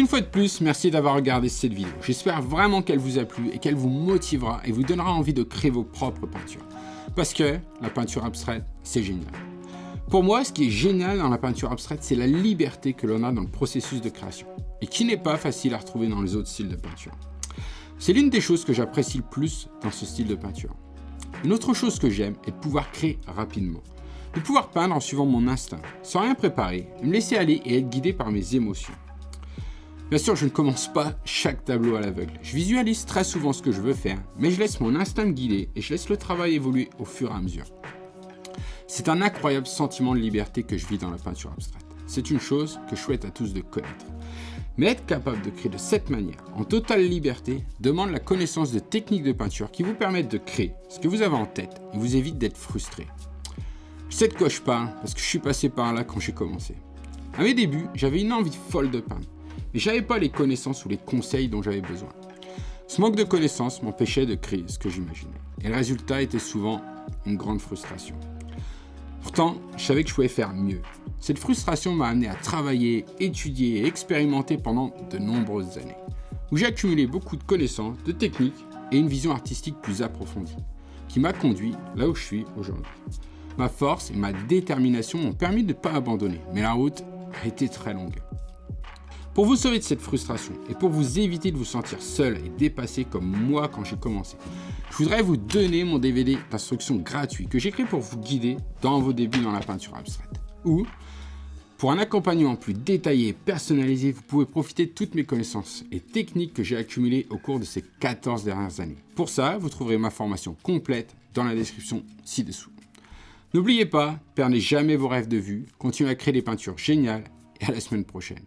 Une fois de plus, merci d'avoir regardé cette vidéo. J'espère vraiment qu'elle vous a plu et qu'elle vous motivera et vous donnera envie de créer vos propres peintures. Parce que la peinture abstraite, c'est génial. Pour moi, ce qui est génial dans la peinture abstraite, c'est la liberté que l'on a dans le processus de création et qui n'est pas facile à retrouver dans les autres styles de peinture. C'est l'une des choses que j'apprécie le plus dans ce style de peinture. Une autre chose que j'aime est de pouvoir créer rapidement. De pouvoir peindre en suivant mon instinct, sans rien préparer, me laisser aller et être guidé par mes émotions. Bien sûr, je ne commence pas chaque tableau à l'aveugle. Je visualise très souvent ce que je veux faire, mais je laisse mon instinct me guider et je laisse le travail évoluer au fur et à mesure. C'est un incroyable sentiment de liberté que je vis dans la peinture abstraite. C'est une chose que je souhaite à tous de connaître. Mais être capable de créer de cette manière, en totale liberté, demande la connaissance de techniques de peinture qui vous permettent de créer ce que vous avez en tête et vous évite d'être frustré. Je sais de quoi je parle parce que je suis passé par là quand j'ai commencé. À mes débuts, j'avais une envie folle de peindre. Mais je n'avais pas les connaissances ou les conseils dont j'avais besoin. Ce manque de connaissances m'empêchait de créer ce que j'imaginais. Et le résultat était souvent une grande frustration. Pourtant, je savais que je pouvais faire mieux. Cette frustration m'a amené à travailler, étudier et expérimenter pendant de nombreuses années, où j'ai accumulé beaucoup de connaissances, de techniques et une vision artistique plus approfondie, qui m'a conduit là où je suis aujourd'hui. Ma force et ma détermination m'ont permis de ne pas abandonner, mais la route a été très longue. Pour vous sauver de cette frustration et pour vous éviter de vous sentir seul et dépassé comme moi quand j'ai commencé, je voudrais vous donner mon DVD d'instruction gratuit que j'ai créé pour vous guider dans vos débuts dans la peinture abstraite. Ou, pour un accompagnement plus détaillé et personnalisé, vous pouvez profiter de toutes mes connaissances et techniques que j'ai accumulées au cours de ces 14 dernières années. Pour ça, vous trouverez ma formation complète dans la description ci-dessous. N'oubliez pas, perdez jamais vos rêves de vue, continuez à créer des peintures géniales et à la semaine prochaine.